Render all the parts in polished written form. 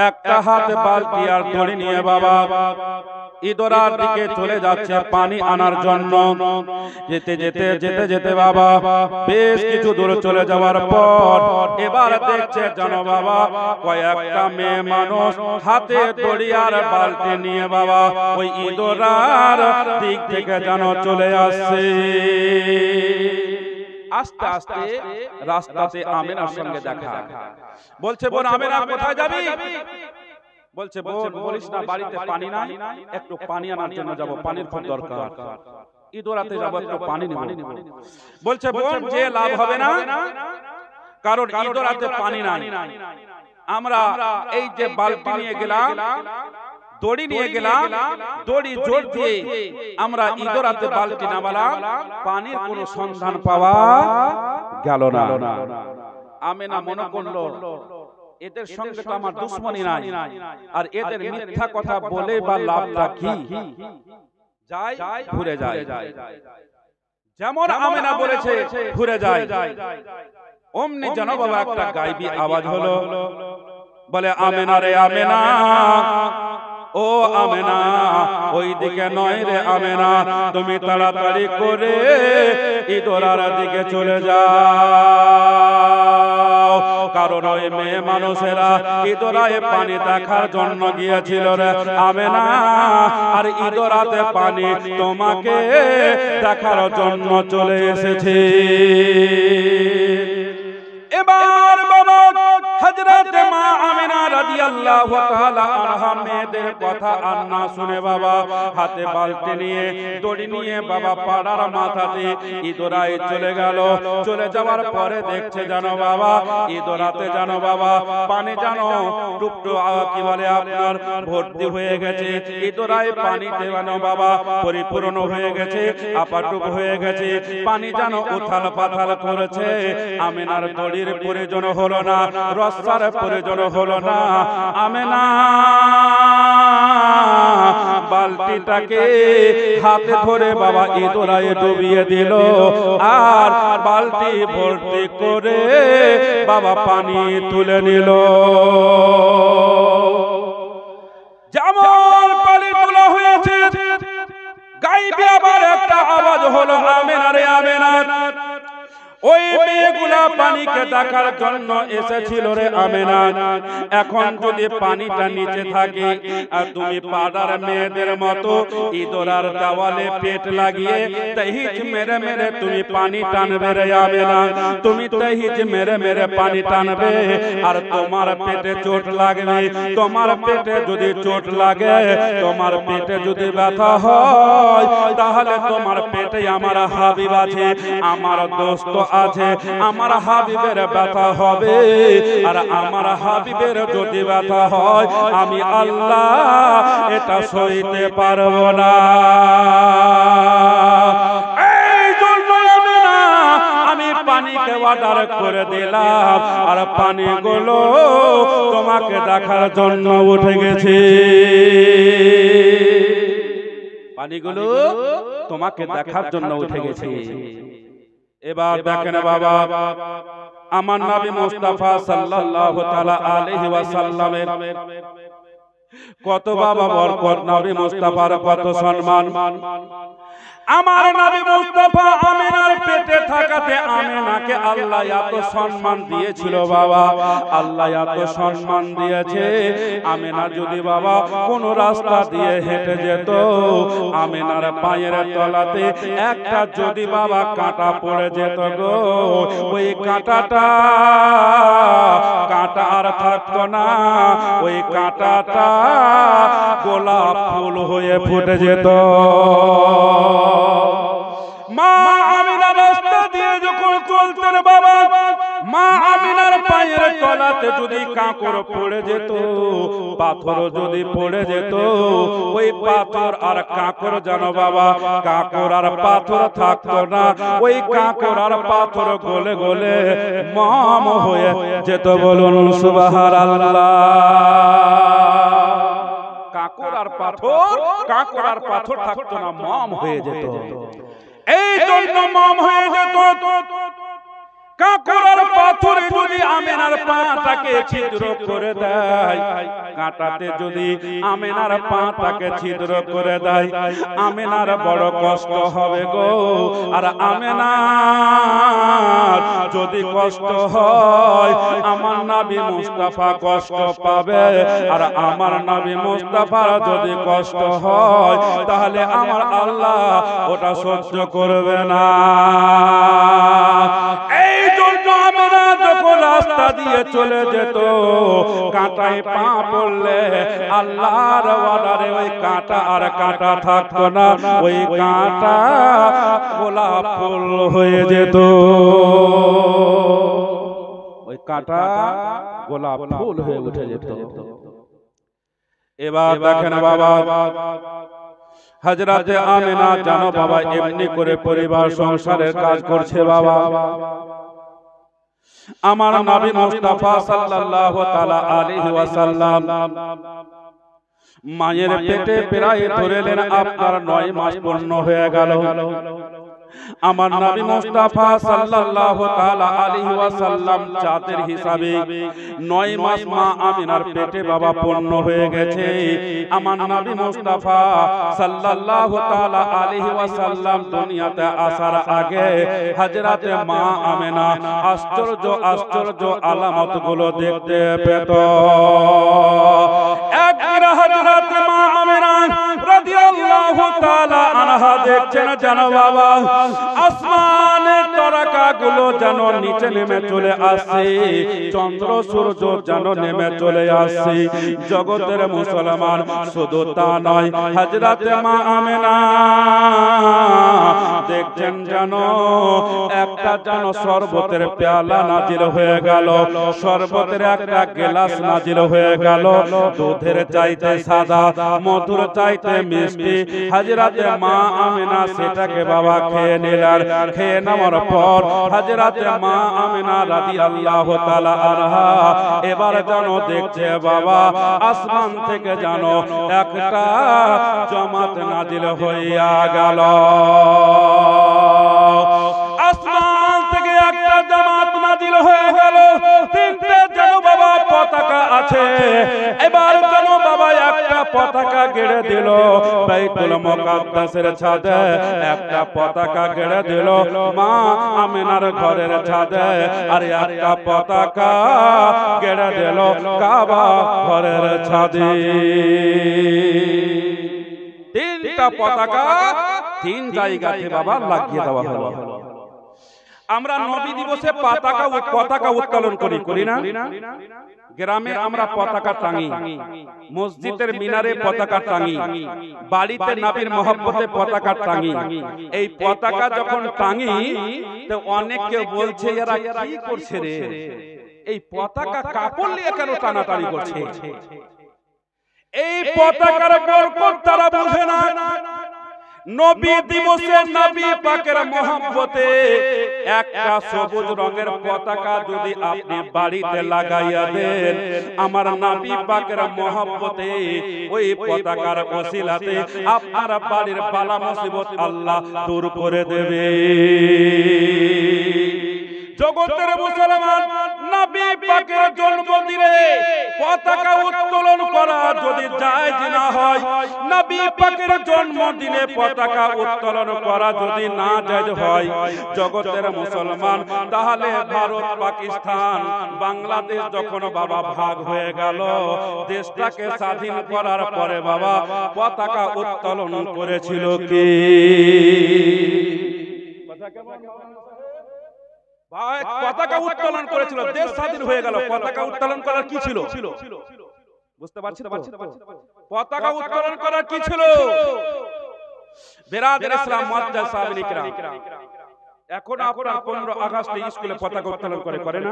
একটা হাতে বালতি আর দড়ি নিয়ে বাবা ইদরার দিকে চলে যাচ্ছে পানি আনার জন্য। যেতে যেতে যেতে যেতে বাবা বেশ কিছু দূর চলে যাওয়ার পর এবার দেখছে জানো বাবা কয়েকটা মেয়ে মানুষ হাতে দড়ি আর বালতি নিয়ে বাবা ওই ইদরার দিক থেকে জানো চলে আসছে। আস্তে আস্তে রাস্তাতে আমেনার সঙ্গে দেখা। বলছে বোন আমেনা কোথায় যাবি? বলছে বোন বলিস না বাড়িতে পানি নাই, একটু পানি আনার জন্য যাব, পানির খুব দরকার, ইদরাতে যাব, একটু পানি নেব। বলছে বোন যে লাভ হবে না, কারণ ইদরাতে পানি নাই। আমরা এই যে বালতি নিয়ে গেলাম, দড়ি নিয়ে গেলাম, দড়ি জোর দিয়ে আমরা ইদরাতে বালতি নামালাম, পানির কোনো সন্ধান পাওয়া গেল না। আমেনা মনে করলো এদের সঙ্গে তো আমার দুশ্মনী নাই, আর এদের মিথ্যা কথা বলে বা লাভটা কি, যায় ঘুরে যায়। যেমন আমেনা বলেছে ঘুরে যায়, অমনি যেন বাবা একটা গায়েবী আওয়াজ হলো, বলে আমেনা রে আমেনা, ও আমেনা ওই দিকে নয় রে আমেনা, তুমি তাড়াতাড়ি করে ইদরার দিকে চলে যাও, কারণ ওই মেয়ে মানুষেরা ইদরায় পানি দেখার জন্য গিয়েছিল রে আমেনা, আর ইদরাতে পানি তোমাকে দেখার জন্য চলে এসেছে। এবার বাবা হযরত মা আমিনা রাদিয়াল্লাহু তাআলা আনহা মেয়েদের কথা আর না শুনে বাবা হাতে বালতি নিয়ে দড়ি নিয়ে বাবা পাড়ার মাথাতে ইদরায় চলে গেল। চলে যাওয়ার পরে দেখছে জানো বাবা ইদরাতে জানো বাবা পানি জানো টুকটু কি বলে আপনার ভর্তি হয়ে গেছে, ইদরায় পানিতে জানো বাবা পরিপূর্ণ হয়ে গেছে, আপাটুক হয়ে গেছে, পানি জানো উথাল পাথাল করেছে। আমিনার দড়ির প্রয়োজন হলো না, রস্সার প্রয়োজন হলো না, আমেনা বালতিটাকে হাতে ধরে বাবা ইদরায় ডুবিয়ে দিল, আর বালতি ভর্তি করে বাবা পানি তুলে নিল। যেমন পানি তোলা হয়েছে গায়েবী আবার একটা আওয়াজ হলো আমেনা রে আমেনা, ওই মেয়েগুলা পানিকে দেখার জন্য এসেছিল রে আমেনা, এখন যদি পানিটা নিচে থাকে আর তুমি পাড়ার মেয়েদের মতো ইদরার দেওয়ালে পেট লাগিয়ে তাহিজ মেরে মেরে তুমি পানি টানবে রে আমেনা, তুমি তাহিজ মেরে মেরে পানি টানবে, আর তোমার পেটে চোট লাগবে। তোমার পেটে যদি চোট লাগে, তোমার পেটে যদি ব্যথা হয়, তাহলে তোমার পেটে আমার হাবিব আছে, আমার দোস্ত আছে, আমার হাবিবের ব্যথা হবে, আর আমার হাবিবের যদি ব্যথা হয় আমি আল্লাহ এটা সইতে পারবো না। এই জন্য আমি পানিকে অর্ডার করে দিলাম, আর পানিগুলো তোমাকে দেখার জন্য উঠে গেছে, পানিগুলো তোমাকে দেখার জন্য উঠে গেছে। এবার দেখেন বাবা আমার নবী মুস্তাফা সাল্লাল্লাহু তাআলা আলাইহি ওয়াসাল্লামের কত বাবা বরকত, নবী মুস্তাফার কত সম্মান। আমার নবী মুস্তাফা আমিনার পেটে থাকাতে আমিনাকে আল্লাহ এত সম্মান দিয়েছিল বাবা, আল্লাহ এত সম্মান দিয়েছে। আমিনা যদি বাবা কোন রাস্তা দিয়ে হেঁটে যেত, আমিনার পায়ের তলাতে একটা যদি বাবা কাঁটা পড়ে যেত গো, ওই কাঁটাটা কাঁটা আর থাকতো না, ওই কাঁটাটা গোলাপ ফুল হয়ে ফুটে যেত। মা আমিনা রাস্তা দিয়ে যখন চলতেন বাবা, মা আমিনার পায়ের তলাতে যদি কাঁকড় পড়ে যেত, পাথর যদি পড়ে যেত, ওই পাথর আর কাঁকড় জানো বাবা, কাঁকড় আর পাথর থাকতো না, ওই কাঁকড় আর পাথর গলে গলে মম হয়ে যেত। বলুন সুবহানাল্লাহ। কাঁকড় আর পাথর থাকতো না, মম হয়ে যেত। এই জন্য মম হয়ে যেত। কাঁকড়ার পাথরে যদি আমেনার পাটাকে ছিদ্র করে দেয়, কাঁটাতে যদি আমেনার পাটাকে ছিদ্র করে দেয়, আমেনার বড় কষ্ট হবে গো। আর আমেনার যদি কষ্ট হয়, আমার নবী মুস্তাফা কষ্ট পাবে। আর আমার নবী মুস্তাফার যদি কষ্ট হয়, তাহলে আমার আল্লাহ ওটা সহ্য করবে না। এই জন্য আমেনা যখন রাস্তা দিয়ে চলে যেত, কাঁটায় পা পড়লে আল্লাহর অর্ডারে ওই কাঁটা আর কাঁটা থাকতো না, ওই কাঁটা গোলাপ ফুল হয়ে যেত। ওই কাঁটা গোলাপ ফুল হয়ে উঠে যেত। এবার দেখেন বাবা, হযরতে আমিনা জানো বাবা এমনি করে পরিবার সংসারের কাজ করছে বাবা। আমার নবী মুস্তাফা সাল্লাল্লাহু তাআলা আলাইহি ওয়াসাল্লাম মায়ের পেটে প্রায় ধরেলেন আপনার 9 মাস পূর্ণ হয়ে গেল। আমার নবী মুস্তাফা সাল্লাল্লাহু তাআলা আলাইহি ওয়াসাল্লাম চাঁদের হিসাবে 9 মাস মা আমিনার পেটে বাবা পূর্ণ হয়ে গেছে। আমার নবী মুস্তাফা সাল্লাল্লাহু তাআলা আলাইহি ওয়াসাল্লাম দুনিয়াতে আসার আগে হযরতে মা আমিনা আশ্চর্য আশ্চর্য আলামতগুলো দেখতে পেত। একদিন হযরতে মা আমিনা রাদিয়াল্লাহু তাআলা আনহা দেখছেন জানো বাবা, আসমানের তারকাগুলো যেন নিচে নেমে চলে আসছে, চন্দ্র সূর্য যেন নেমে চলে আসছে। জগতের মুসলমান শুধু তা নয়, হযরতে মা আমিনা দেখছেন যেন একটা যেন শরবতের পেয়ালা নাজিল হয়ে গেল, শরবতের একটা গ্লাস নাজিল হয়ে গেল, দুধের চাইতে সাদা, মধুর চাইতে মিষ্টি। হযরতে মা আমিনা সেটাকে বাবা খেয়ে নিলেন। খেয়ে নেওয়ার পর হযরতে মা আমিনা রাদিয়াল্লাহু তাআলা আনহা এবার যেন দেখছে বাবা আসমান থেকে যেন একটা জামাত নাজিল হইয়া গেল। আসমান থেকে একটা জামাত নাজিল হয়ে গেল, তিনটে যেন বাবা পতাকা আছে। এবার যেন বাবা একটা পতাকা গেড়ে দিল বাইতুল মুকাদ্দাসের ছাদে, একটা পতাকা গেড়ে দিল মা আমিনার ঘরের ছাদে, আর একটা পতাকা গেড়ে দিল কাবা ঘরের ছাদে। তিনটা পতাকা তিন জায়গাতে বাবা লাগিয়ে দেওয়া হলো। আমরা নবী দিবসে পতাকা উত্তোলন করি না? গ্রামে আমরা পতাকা টাঙি, মসজিদের মিনারে পতাকা টাঙি, বাড়িতে নবীর মহব্বতে পতাকা টাঙি। এই পতাকা যখন টাঙি তো অনেকে বলছে এরা কি করছে রে, এই পতাকা কাপড় নিয়ে কেন টানাটানি করছে? এই পতাকার বরকত তারা বুঝে না। নবী দিবসে নবী পাকের মহব্বতে একটা সবুজ রঙের পতাকা যদি আপনি বাড়িতে লাগাইয়া দেন, আমার নবী পাকের মহব্বতে ওই পতাকার ওসিলাতে আপনার বাড়ির বালা মুসিবত আল্লাহ দূর করে দেবে। জগতের মুসলমান, নবী পাকের জন্মদিনে পতাকা উত্তোলন করা যদি জায়েজ না হয়, নবী পাকের জন্মদিনে পতাকা উত্তোলন করা যদি না জায়েজ হয়, জগতের মুসলমান, তাহলে ভারত পাকিস্তান বাংলাদেশ যখন বাবা ভাগ হয়ে গেল, দেশটাকে স্বাধীন করার পরে বাবা পতাকা উত্তোলন করেছিল কি? পতাকা উত্তোলন করেছিল, দেশ স্বাধীন হয়ে গেল। পতাকা উত্তোলন করার কি ছিল? বুঝতে পারছেন? পতাকা উত্তোলন করার কি ছিল? বিরাদর ইসলাম মুআজ্জাজ সাহাবায়ে কিরাম, এখন আপনারা 15 আগস্টে স্কুলে পতাকা উত্তোলন করে না?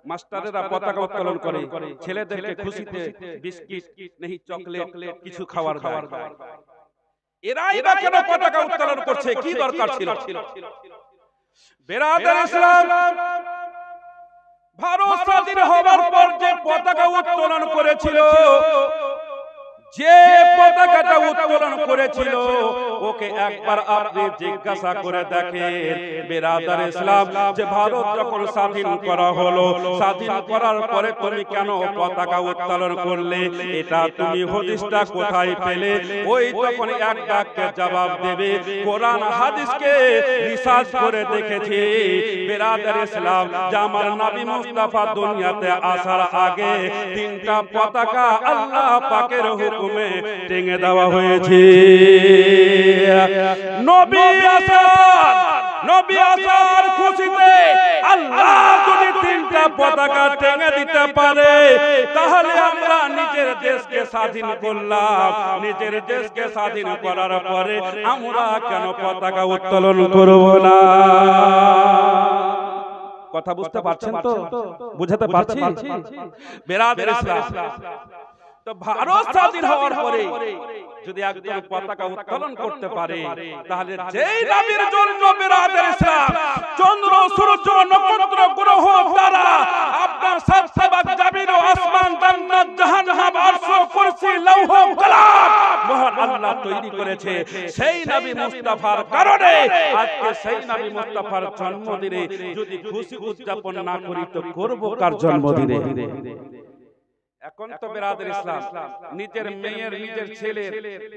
মাস্টাররা পতাকা উত্তোলন করে, ছেলেদেরকে খুশিতে বিস্কিট নেই চকলেট কিছু খাওয়ার দেয়। এরাই বা কেন পতাকা উত্তোলন করছে? কি দরকার ছিল? বিরাদর ইসলাম, ভারত স্বাধীন হবার পর যে পতাকা উত্তোলন করেছিল, যে পতাকাটা উত্তোলন করেছিল ওকে একবার আপনি জিজ্ঞাসা করে দেখেন বিরাদার ইসলাম, যে ভারত যখন স্বাধীন করা হলো, স্বাধীন করার পরে তুমি কেন পতাকা উত্তোলন করলে? এটা তুমি হাদিসটা কোথায় পেলে? ওই তখন এক বাক্যে জবাব দেবে, কোরআন হাদিসকে রিসার্চ করে দেখেছি বিরাদার ইসলাম, যে আমার নবী মুস্তাফা দুনিয়াতে আসার আগে তিনটা পতাকা আল্লাহ পাকের হুকুমে টেঙে দেওয়া হয়েছে। নবী আসার খুশিতে আল্লাহ যদি তিনটা পতাকা টেঙে দিতে পারে, তাহলে আমরা নিজের দেশকে স্বাধীন করলাম। নিজের দেশকে স্বাধীন করার পরে আমরা কেন পতাকা উত্তোলন করব না? কথা বুঝতে পারছেন তো? বুঝাতে পারছি? বিরাদার ইসলাম, তো ভারত স্বাধীন হওয়ার পরে যদি একজন পতাকা উত্তোলন করতে পারে, তাহলে যেই নবীর জন্য বিরাদার ইসলাম চন্দ্র সূর্য নক্ষত্র গ্রহ তারা আপনার সাত সাবাক জমিন ও আসমান জান্নাত জাহান্নাম আরশ কুরসি লৌহ কলম মহান আল্লাহ তৈরি করেছে, সেই নবী মুস্তাফার কারণে আজকে সেই নবী মুস্তাফার জন্মদিনে যদি খুশি উদযাপন না করি তো করব কার জন্মদিনে? এখন তো বিরাদার ইসলাম নিজের মেয়ের নিজের ছেলের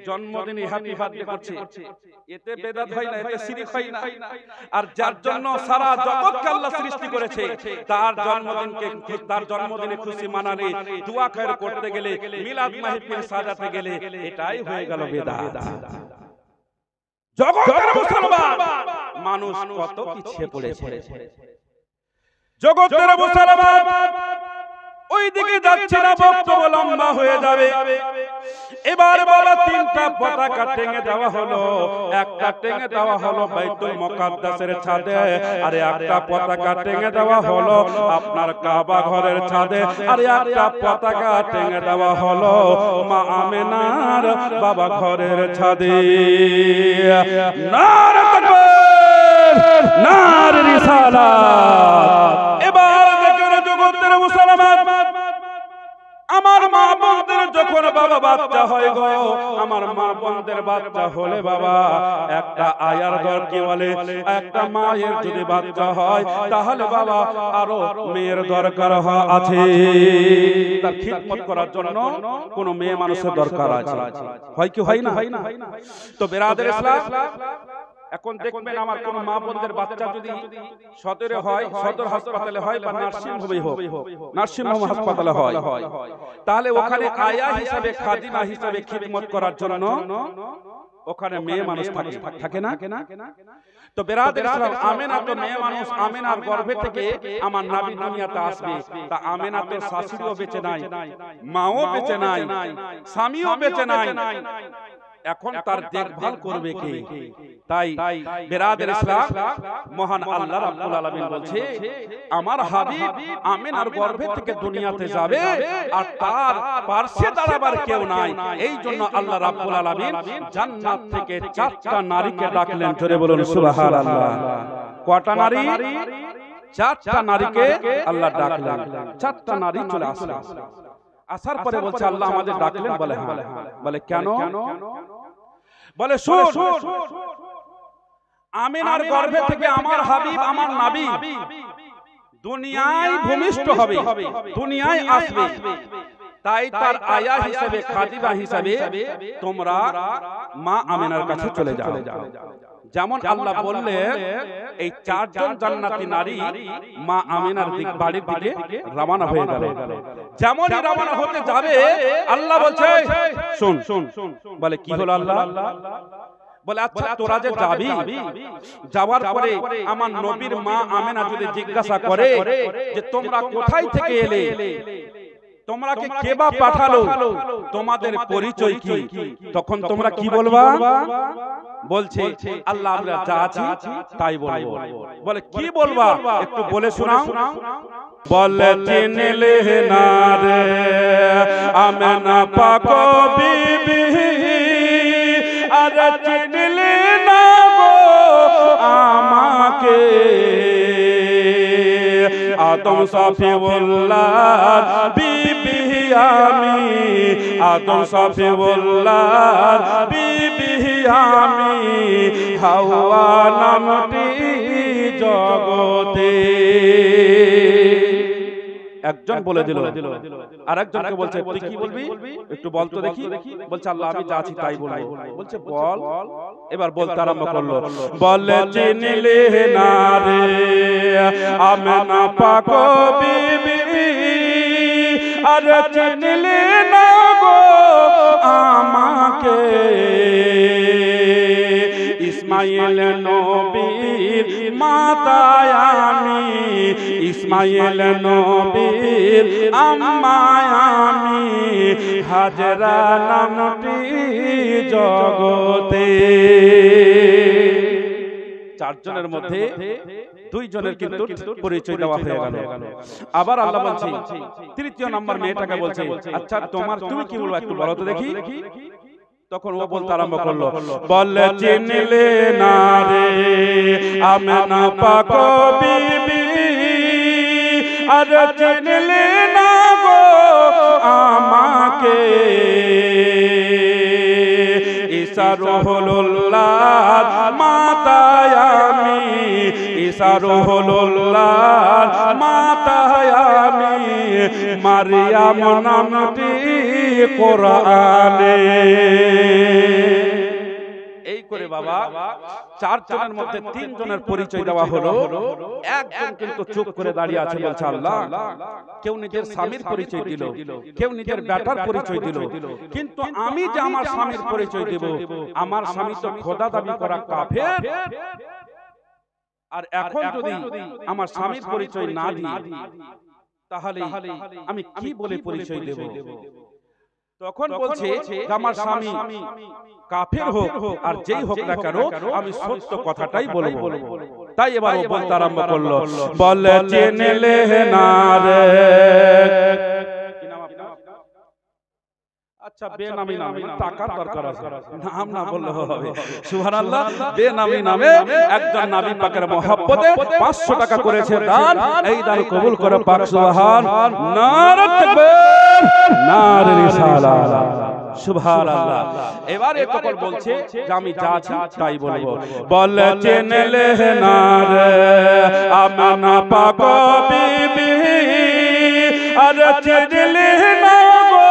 জন্মদিনে হ্যাপি বার্থডে করছে, এতে বেদাত হয় না, এতে শিরক হয় না। আর যার জন্য সারা জগৎকে আল্লাহ সৃষ্টি করেছে তার জন্মদিনে খুশি মানালে, দোয়া খায়র করতে গেলে, মিলাদ মাহফিল সাজাতে গেলে এটাই হয়ে গেল বেদাত। জগতের মুসলমান মানুষ কত পিছিয়ে পড়েছে। জগতের মুসলমান ওই দিকে যাচ্ছে না, বক্তব্য লম্বা হয়ে যাবে। এবার বাবা তিনটা পতাকা টেঙে দেওয়া হলো, একটা টেঙে দেওয়া হলো বাইতুল মুকাদ্দাসের ছাদে, আর একটা পতাকা টেঙে দেওয়া হলো আপনার কাবা ঘরের ছাদে, আর একটা পতাকা টেঙে দেওয়া হলো মা আমেনার বাবা ঘরের ছাদে। নারে তাকবীর, নারে রিসালাত। এবার দেখেন জগতের মুসলমান, আমার মা বোনদের যখন বাবা বাচ্চা হয় গো, আমার মা বোনদের বাচ্চা হলে বাবা একটা আয়ার ঘর কি বলে, একটা মায়ের যদি বাচ্চা হয় তাহলে বাবা আরো মেয়ের দরকার আছে। তার খিদমত করার জন্য কোন মেয়ে মানুষের দরকার আছে, হয় কি হয় না? তো বিরাদার ইসলাম, এখন দেখবেন আমার কোন মা বোনদের বাচ্চা যদি সদরে হয়, সদর হাসপাতালে হয় বা নার্সিং হোমে হোক, নার্সিং হোম হাসপাতালে হয়, তাহলে ওখানে আয়া হিসাবে, খাদিমা হিসাবে খিদমত করার জন্য ওখানে মেয়ে মানুষ থাকে না? তো বিরাদার ইসলাম, আমেনা তো মেয়ে মানুষ, আমেনার গর্ভে থেকে আমার নবী দুনিয়াতে আসবে। তা আমেনা তো শাশুড়িও বেঁচে নাই, মাও বেঁচে নাই, স্বামীও বেঁচে নাই, এখন তার দেখভাল করবে কে? তাই বিরাদার ইসলাম, মহান আল্লাহ রাব্বুল আলামিন বলছে আমার হাবিব আমিনার গর্ভে থেকে দুনিয়াতে যাবে আর তার পার্শ্বে দাঁড়াবার কেউ নাই। এই জন্য আল্লাহ রাব্বুল আলামিন জান্নাত থেকে চারটা নারীকে ডাকলেন। জোরে বলুন সুবহানাল্লাহ। কয়টা নারী? চারটা নারীকে আল্লাহ ডাকলেন। চারটা নারী চলে আসলো। আসার পরে বলছে আল্লাহ আমাদের ডাকলেন? বলে হ্যাঁ। বলে কেন? বলে শোন, আমিনার গর্ভে থেকে আমার হাবিব, আমার নবী দুনিয়ায় ভূমিষ্ঠ হবে, দুনিয়ায় আসবে। তাই তার আয়া হিসেবে, খাদিমা হিসেবে তোমরা মা আমিনার কাছে চলে যাও। যেমন আল্লাহ বললে এই চারজন জান্নাতি নারী মা আমিনার বাড়ির দিকে রওনা হয়ে গেল। যেমন রওনা হতে যাবে আল্লাহ বলছে শুন। বলে কি হলো আল্লাহ? বলে আচ্ছা তোরা যে যাবি, যাওয়ার পরে আমার নবীর মা আমিনা যদি জিজ্ঞাসা করে যে তোমরা কোথায় থেকে এলে, তোমরাকে কে বা পাঠালো, তোমাদের পরিচয় কি, তখন তোমরা কি বলবা? বলছে আল্লাহ আমরা যা আছি তাই বলবো। বলে কি বলবা একটু বলে শোনাও। বলে চিনলে না রে আমিনা পাক বিবি, আর চিনলে না গো আমাকে, আদম সফিউল্লাহ বিবি আমি আদম সফিউল্লাহ বিবি আমি হাওয়া নামটি জগতে। একজন বলে দিল, আরেকজনকে বলছে তুই কি বলবি একটু বল তো দেখি। বলছে আল্লাহ আমি যা আছি তাই বলবো। বলছে বল। এবার বলতে আরম্ভ করলো, বলে চিনলে না রে আমেনা পাক বিবি, আরে চিনলে না গো আমাকে, ইসমাইল নবীর মাতায় আমি, ইসমাইল নবীর আম্মায় আমি, হাজরা নামটি জগতে। চারজনের মধ্যে দুইজনের কিন্তু পরিচয় দেওয়া হয়ে গেল। আবার আল্লাহ বলছে তৃতীয় নাম্বার মেয়েটাকে বলছে আচ্ছা তুমি কি বলবো একটু বলো তো দেখি। তখন ও বলতে আরম্ভ করলো, বলে চিনলে না রে আমেনা পাক বিবি, আরে চিনলে না গো আমাকে, ঈসা রুহুল্লাহ মাতায় আমি, ঈসা রুহুল্লাহ মাতায় আমি, মারিয়াম নামটি কোরআনে। এই করে বাবা চারজনের মধ্যে তিনজনের পরিচয় দেওয়া হলো। একজন কিন্তু চুপ করে দাঁড়িয়ে আছে, বলছে আল্লাহ কেউ নিজের স্বামীর পরিচয় দিল, কেউ নিজের বেটার পরিচয় দিল, কিন্তু আমি যে আমার স্বামীর পরিচয় দেব, আমার স্বামী তো খোদা দাবি করা কাফের, আর এখন যদি আমার স্বামীর পরিচয় না দিই তাহলে আমি কি বলে পরিচয় দেব। তখন বলছে আমার স্বামী কাফের হোক আর যেই হোক না কেন আমি সত্য কথাটাই বলবো। তাই এবার ও বলতে আরম্ভ করলো, বলে চিনলে না রে, আচ্ছা বেনামি নামে টাকার দরকার আছে, নাম না বললে হবে। সুবহানাল্লাহ, বেনামি নামে একজন নবী পাকের মহব্বতে 500 টাকা করেছে দান, এই দান কবুল করে পাক সুবহান। নারে তাকবীর, নারে রিসালাত, সুবহানাল্লাহ। এবারে তখন বলছে যে আমি যা আছি তাই বলবো। বলে চিনলে না রে আমেনা পাক বিবি, আরে চিনলে না গো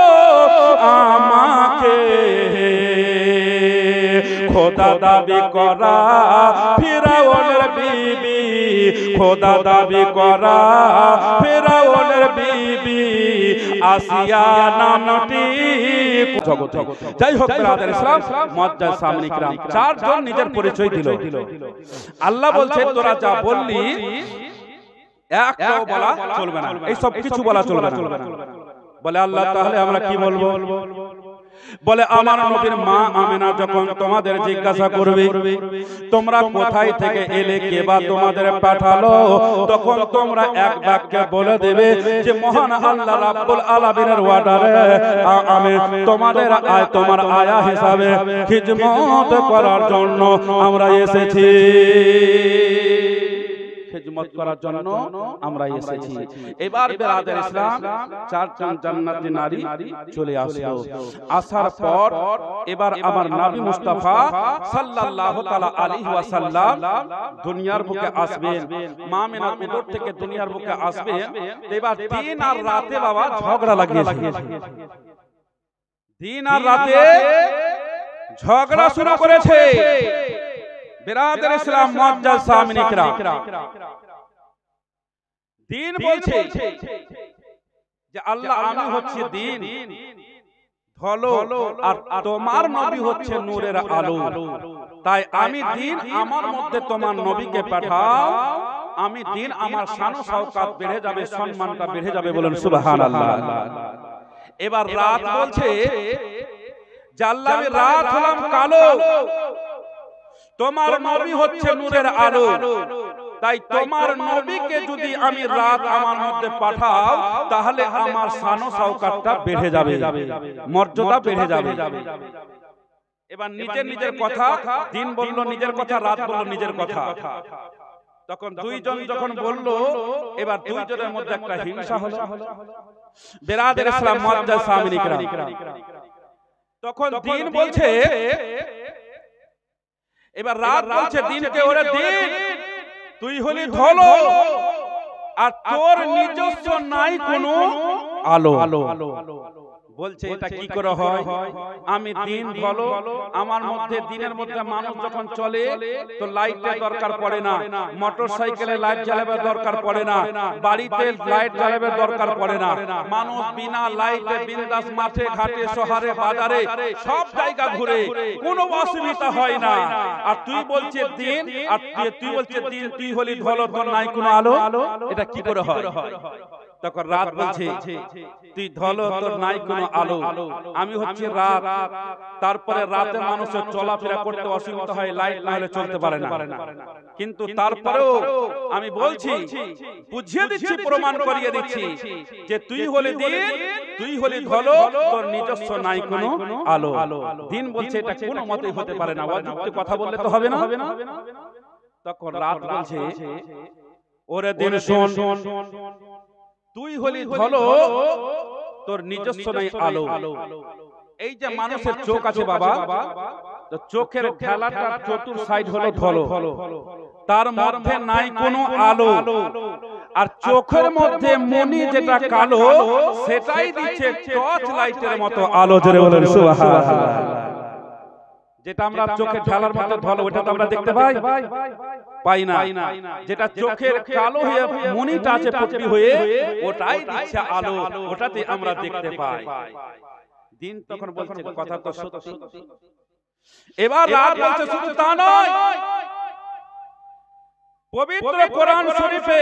আমাকে, খোদা দাবি করা ফিরাউনের বিবি, খোদা দাবি করা ফিরাউনের বিবি, আসিয়া নামটি জগতে। যাই হোক ব্রাদার ইসলাম মুআজ্জাজ সামনে কিরাম, চারজন নিজের পরিচয় দিল। আল্লাহ বলছে তোরা যা বললি একটাও বলা চলবে না, এই সব কিছু বলা চলবে না। বলে আল্লাহ তাহলে আমরা কি বলবো? বলে আমার নবীর মা আমেনা যখন তোমাদের জিজ্ঞাসা করবে তোমরা কোথায় থেকে এলে, কে বা তোমাদের পাঠালো, তখন তোমরা এক বাক্যে বলে দেবে যে মহান আল্লাহ রাব্বুল আলামিনের অর্ডারে আমি তোমার আয়া হিসাবে খিদমত করার জন্য আমরা এসেছি, খিদমত করার জন্য আমরা এসেছি। এবার ব্রাদার ইসলাম চারজন জান্নাতি নারী চলে আসলো। আসার পর এবার আমার নবী মুস্তাফা সাল্লাল্লাহু তাআলা আলাইহি ওয়াসাল্লাম দুনিয়ার বুকে আসবেন, মা আমিনার উদর থেকে দুনিয়ার বুকে আসবেন। এবার দিন আর রাতে বাবা ঝগড়া লাগিয়েছে, দিন আর রাতে ঝগড়া শুরু করেছে। বিরাদর ইসলাম মুআজ্জাজ সামিন ইকরাম, দিন বলছে যে আল্লাহ আমি হচ্ছে দিন ধলো আর তোমার নবী হচ্ছে নূরের আলো, তাই আমি দিন আমার মধ্যে তোমার নবীকে পাঠাও, আমি দিন আমার শান ও শওকত বেড়ে যাবে, সম্মানটা বেড়ে যাবে, বলেন সুবহানাল্লাহ। এবার রাত বলছে যে আল্লাহ আমি রাত হলাম কালো, তোমার নবী হচ্ছে নূরের আলো, তাই তোমার নবীকে যদি আমি রাত আমার মধ্যে পাঠাও তাহলে আমার শান ও শওকতটা বেড়ে যাবে, মর্যাদা বেড়ে যাবে। এবার নিজের নিজের কথা, দিন বলল নিজের কথা, রাত বলল নিজের কথা। তখন দুইজন যখন বলল, এবার দুইজনের মধ্যে একটা হিংসা হলো। বেরাদের ইসলাম মুআজ্জাজ সামিন ইকরাম, তখন দিন বলছে, এবার রাত বলছে দিনকে, ওরে দিন তুই হলি ধলো আর তোর নিজস্ব নাই কোনো আলো। বলছে এটা কি করে হয়? আমি দিন বলো, আমার মধ্যে দিনের মধ্যে মানুষ যখন চলে তো লাইটের দরকার পড়ে না, মোটর সাইকেলে লাইট জ্বালাবার দরকার পড়ে না, বাড়িতে লাইট জ্বালাবার দরকার পড়ে না। মানুষ বিনা লাইটে বিন্দাস মাঠে ঘাটে শহরে বাজারে সব জায়গা ঘুরে, কোনো অসুবিধা হয় না। আর তুই বলছে দিন, আর তুই বলছে দিন তুই হলি ধলো, তোর নাই কোনো আলো। এটা কি করে হয়? তখন রাত বলছে তুই ধলো, তোর নাই কোনো আলো, আমি হচ্ছে রাত। তারপরে রাতে মানুষের চলাফেরা করতে অসুবিধা হয়, লাইট না হলে চলতে পারে না। কিন্তু তারপরেও আমি বলছি, বুঝিয়ে দিচ্ছি, প্রমাণ করিয়ে দিচ্ছি যে তুই হলি দিন, তুই হলি ধলো, তোর নিজস্ব নাই কোনো আলো। দিন বলছে এটা কোনো মতেই হতে পারে না, অযুক্তি কথা বললে তো হবে না। তখন রাত বলছে, ওরে দিন শোন, তুই হলি ধলো, তোর নিজস্ব নাই আলো। এই যে মানুষের চোখ আছে বাবা, তো চোখের ঠেলাটার চতুর সাইড হলো ধলো, তার মধ্যে নাই কোনো আলো। আর চোখের মধ্যে মনি যেটা কালো, সেটাই দিচ্ছে টর্চ লাইটের মতো আলো। জোরে বলেন সুবহানাল্লাহ। যেটা আমরা চোখের ঢালার মতো ধলো, ওটা তো আমরা দেখতে পাই না। যেটা চোখের কালো হয়ে মনিটা আছে পট্টি হয়ে, ওটাই দিচ্ছে আলো, ওটাতে আমরা দেখতে পাই। দিন তখন বলছে কথা তো সত্যি। এবার রাত বলছে শুধু তা নয়, পবিত্র কোরআন শরীফে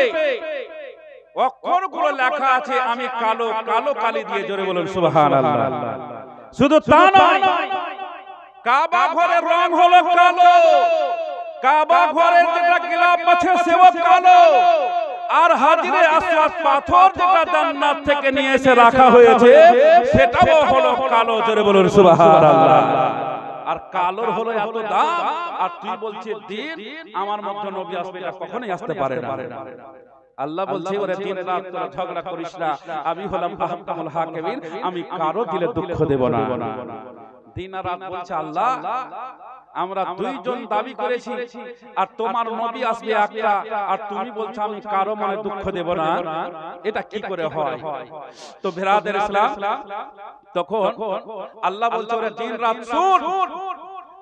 অক্ষরগুলো লেখা আছে আমি কালো, কালো কালি দিয়ে। জোরে বলুন সুবহানাল্লাহ। শুধু তা নয়, কাবা ঘরের রং হলো কালো, কাবা ঘরের যেটা গিলাফ আছে সেও কালো, আর হাজরে আসওয়াদ পাথর যেটা জান্নাত থেকে নিয়ে এসে রাখা হয়েছে সেটাও হলো কালো। জোরে বলুন সুবহানাল্লাহ। আর কালোর হলো এত দাম, আর তুই বলছিস দিন আমার মধ্যে নবী আসবে, এটা কখনোই আসতে পারে না। আল্লাহ বলছে, ওরে দিন রাত তোরা ঝগড়া করিস না, আমি হলাম আহকামুল হাকিমিন, আমি কারো দিলে দুঃখ দেব না। দিন আর রাত বলছে, আল্লাহ আমরা দুইজন দাবি করেছি, আর তোমার নবী আসবে একটা, আর তুমি বলছো আমি কারো মনে দুঃখ দেব না, এটা কি করে হয়? তো বেরাদের ইসলাম, তখন আল্লাহ বলছে, ওরে দিন রাত শুন,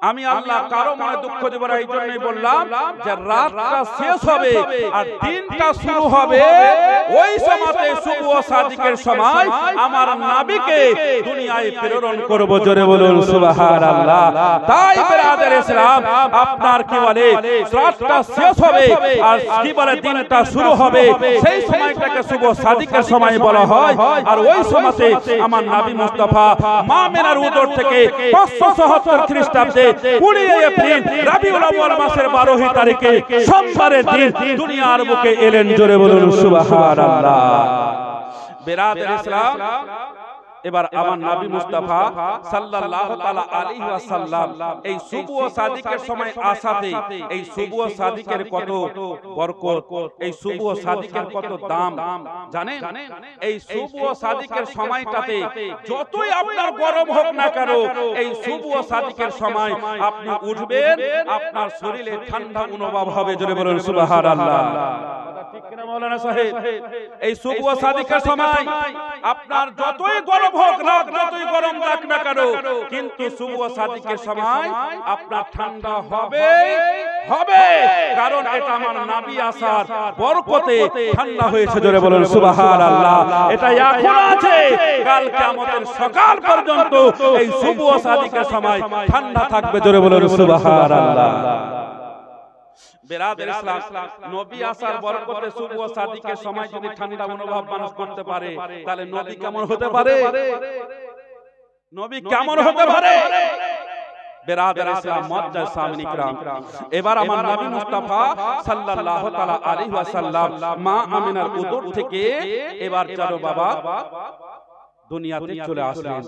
আমি আল্লাহ কারো মনে দুঃখ দেব না। এই জন্যই বললাম যে রাতটা শেষ হবে আর দিনটা শুরু হবে, ওই সময়তে শুভ ও সাদিকের সময় আমার নবীকে দুনিয়ায় প্রেরণ করব। জোরে বলুন সুবহানাল্লাহ। তাই ব্রাদার ইসলাম, আপনার কি বলে রাতটা শেষ হবে আর কি বলে দিনটা শুরু হবে, সেই সময়টাকে শুভ সাদিকের সময় বলা হয়। আর ওই সময়তে আমার নবী মুস্তাফা মা মিনার উদর থেকে 577 খ্রিস্টাব্দে 20 এপ্রিল রবিউল আউয়াল মাসের 12 তারিখে সোমবারের দিন দুনিয়ার বুকে এলেন। জোরে বলুন সুবহানাল্লাহ। বেরাদের ইসলাম, এবার আমার নবী মুস্তাফা সাল্লাল্লাহু তাআলা আলাইহি ওয়াসাল্লাম এই শুভ ও সাদিকের সময় আসাতে, এই শুভ ও সাদিকের কত বরকত, এই শুভ ও সাদিকের কত দাম জানেন? এই শুভ ও সাদিকের সময়টাতে যতই আপনার গরম হোক না কেন, এই শুভ ও সাদিকের সময় আপনি উঠবেন, আপনার শরীরে ঠান্ডা অনুভব হবে। জোরে বলুন সুবহানাল্লাহ। ঠিক কিনা মাওলানা সাহেব? এই শুভ ও সাদিকের সময় আপনার যতই গরম হোক, রাত যতই গরম থাক না কেন, কিন্তু শুভ ও সাদিকের সময় আপনার ঠান্ডা হবে হবে, কারণ এটা আমার নবী আসার বরকতে ঠান্ডা হয়েছে। জোরে বলুন সুবহানাল্লাহ। এটা এখন আছে, কাল কিয়ামতের সকাল পর্যন্ত এই শুভ ও সাদিকের সময় ঠান্ডা থাকবে। জোরে বলুন সুবহানাল্লাহ। বেরাদের ইসলাম, নবী আসার বরকতে শুভ ও সাদিকের সময় যদি ঠান্ডা অনুভব মানুষ করতে পারে, তাহলে নবী কেমন হতে পারে? নবী কেমন হতে পারে? বেরাদের ইসলাম মুআজ্জাজ সামিন ইকরাম, এবার আমার নবী মুস্তাফা সাল্লাল্লাহু তাআলা আলাইহি ওয়াসাল্লাম মা আমিনার উদর থেকে এবার চলো বাবা দুনিয়াতে চলে আসলেন।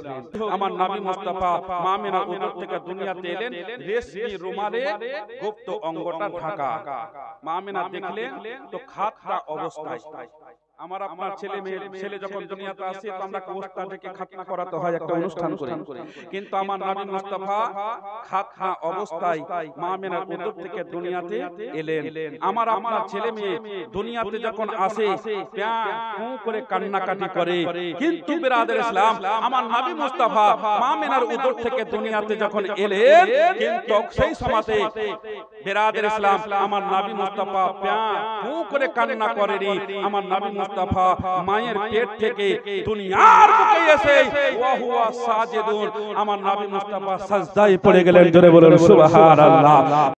আমার নবী মুস্তাফা মা আমিনার উদর থেকে দুনিয়াতে এলেন, রেশমি রুমালে গুপ্ত অঙ্গটা ঢাকা। মা আমিনা দেখলেন তো খাতনা অবস্থায়। আমার আপনার ছেলে যখন দুনিয়াতে আসে তো আমরা অবস্থা থেকে খাতনা করাতে হয় একটা অনুষ্ঠান করে, কিন্তু আমার নবী মুস্তাফা খাতনা অবস্থায় মা আমিনার উদর থেকে দুনিয়াতে এলেন। আমার আপনার ছেলে মেয়ে দুনিয়াতে যখন আসে প্যাঁ কু করে কান্নাকাটি করে, কিন্তু বিরাদর ইসলাম আমার নবী মুস্তাফা মা আমিনার উদর থেকে দুনিয়াতে যখন এলেন, কিন্তু সেই সময়তে বিরাদর ইসলাম আমার নবী মুস্তাফা প্যাঁ কু করে কান্না করেনি। আমার নবী মুস্তাফা মায়ের পেট থেকে দুনিয়ার বুকে এসে ওয়া হুয়া সাজিদুন, আমার নবী মুস্তাফা সাজদায় পড়ে গেলেন। জোরে বলুন সুবহানাল্লাহ।